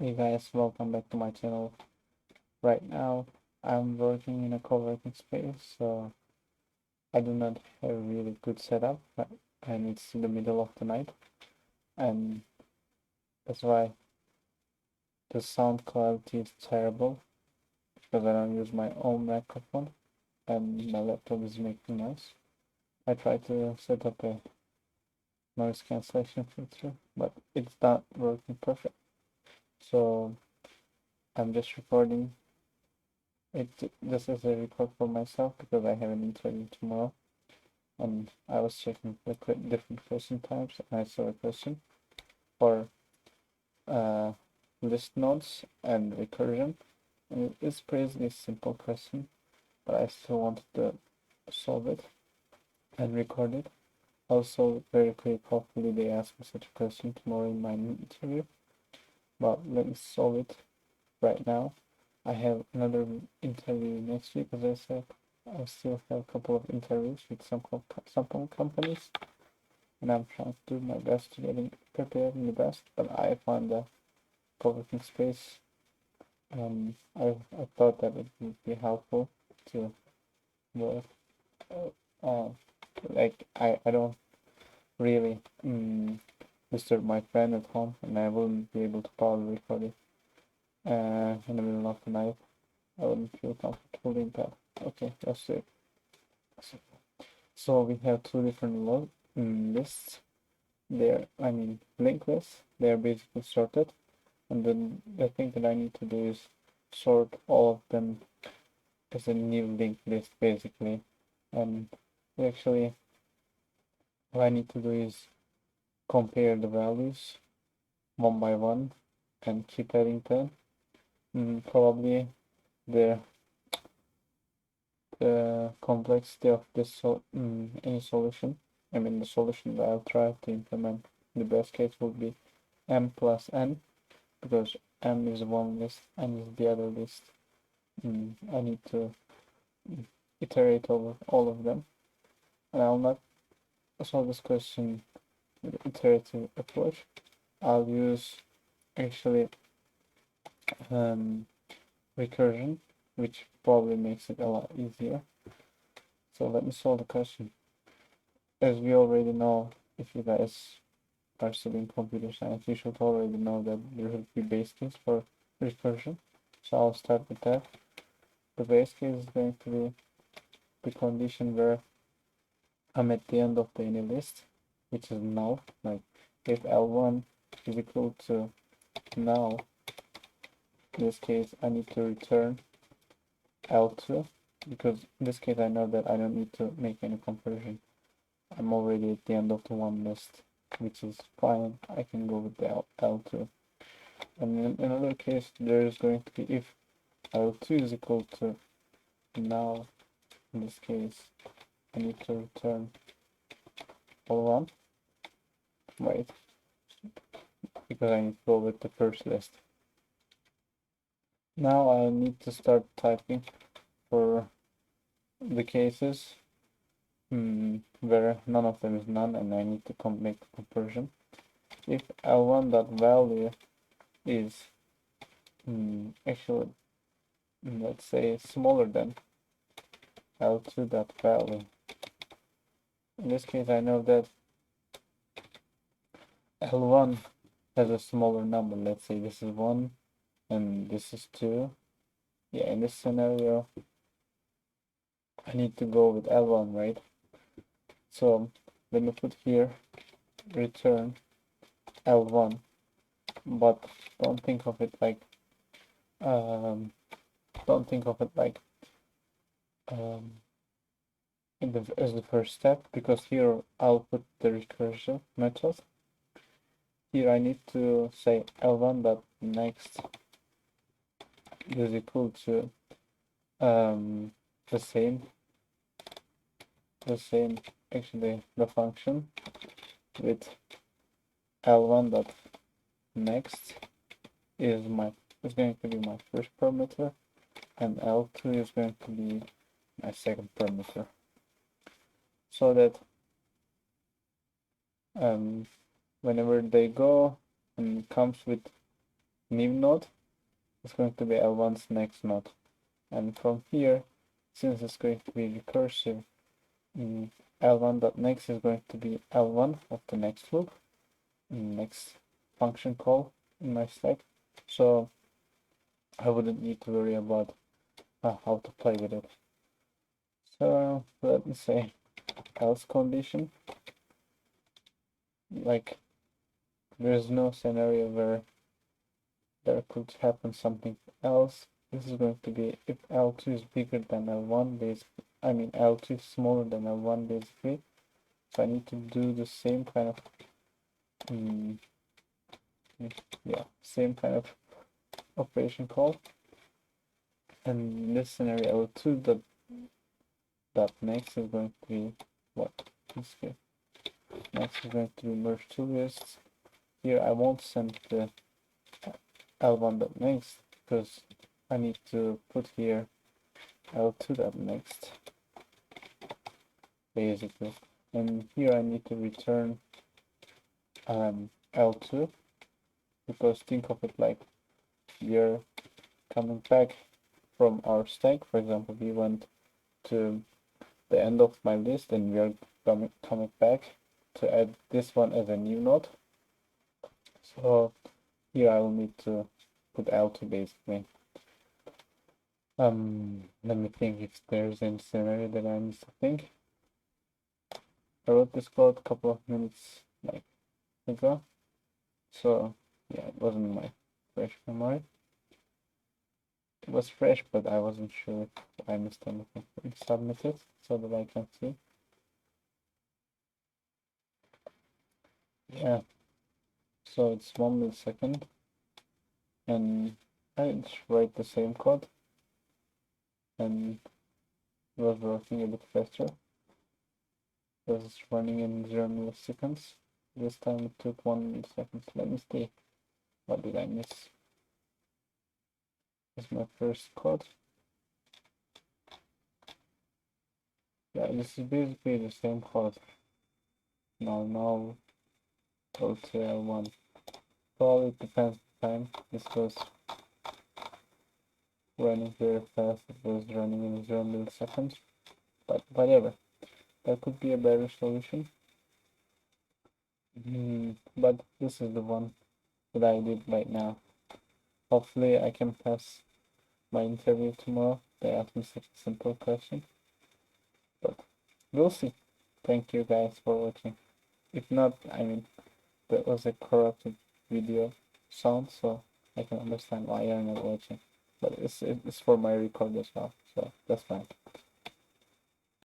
Hey guys, welcome back to my channel. Right now, I'm working in a co-working space, so I do not have a really good setup, and it's in the middle of the night, and that's why the sound quality is terrible because I don't use my own microphone and my laptop is making noise. I tried to set up a noise cancellation filter, but it's not working perfect. So I'm just recording it just as a record for myself because I have an interview tomorrow. And I was checking the different question types, and I saw a question for uh, list nodes and recursion. And it's pretty simple question, but I still wanted to solve it and record it. I'll solve it very quick. Hopefully they ask me such a question tomorrow in my interview. But let me solve it right now. I have another interview next week, as I said. I still have a couple of interviews with some companies, and I'm trying to do my best to getting prepared in the best. But I found a co-working space. I thought that it would be helpful to work. Uh, like I don't really disturb my friend at home, and I wouldn't be able to probably record it in the middle of the night. I wouldn't feel comfortable doing that. Okay, that's it. So we have two different lists. Linked lists. They're basically sorted. And then the thing that I need to do is sort all of them as a new linked list basically. And actually what I need to do is compare the values one by one and keep adding them. Probably the complexity of this any solution. The solution that I'll try to implement in the best case would be m plus n, because m is one list, n is the other list. I need to iterate over all of them, and I'll not solve this question with iterative approach. I'll use actually recursion, which probably makes it a lot easier. So let me solve the question. As we already know, if you guys are studying computer science, you should already know that there should be base case for recursion. So I'll start with that. The base case is going to be the condition where I'm at the end of the any list, which is null. Like if L1 is equal to null, in this case I need to return L2, because in this case I know that I don't need to make any conversion. I'm already at the end of the one list, which is fine. I can go with the L2. And in another case, there is going to be if L2 is equal to null. In this case, I need to return L1, right? Because I need to go with the first list. Now I need to start typing for the cases where none of them is none, and I need to make a conversion. If L1 dot value is actually, let's say, smaller than L2 dot value, in this case I know that L1 has a smaller number. Let's say this is 1 and this is 2. Yeah, in this scenario I need to go with L1, right? So let me put here return L1, but don't think of it like um, as the first step, because here I'll put the recursion method. Here I need to say L1 dot next is equal to the same actually the function with L1 dot next is going to be my first parameter, and L2 is going to be my second parameter, so that whenever they go and comes with new node is going to be L1's next node. And from here, since it's going to be recursive, L1.next is going to be L1 of the next loop, next function call in my stack. So I wouldn't need to worry about how to play with it. So let me say else condition. Like there's no scenario where there could happen something else. This is going to be if L2 is bigger than L1 basically. I mean L2 is smaller than L1 basically. So I need to do the same kind of same kind of operation call. And in this scenario L2 dot next is going to be what? Next is going to be merge two lists. Here I won't send the L1.next because I need to put here L2.next basically, and here I need to return L2 because think of it like we're coming back from our stack. For example, we went to the end of my list and we are coming back to add this one as a new node. So here I will need to put L2 basically. Let me think if there's any scenario that I need to think. I wrote this code a couple of minutes ago, so yeah, it wasn't in my fresh memory. It was fresh, but I wasn't sure if I missed anything. Submit it so that I can see. Yeah, so it's 1 millisecond, and I just write the same code, and it was working a bit faster. It was running in 0 milliseconds. This time it took 1 millisecond. Let me see. What did I miss? This is my first code. Yeah, this is basically the same code. Now LTL1. Well, it depends on time. This was running very fast. It was running in 0 milliseconds. But whatever. That could be a better solution. But this is the one that I did right now. Hopefully I can pass my interview tomorrow. They asked me such a simple question. But we'll see. Thank you guys for watching. If not, I mean, that was a corrupted video sound, so I can understand why you're not watching. But it's for my record as well, so that's fine.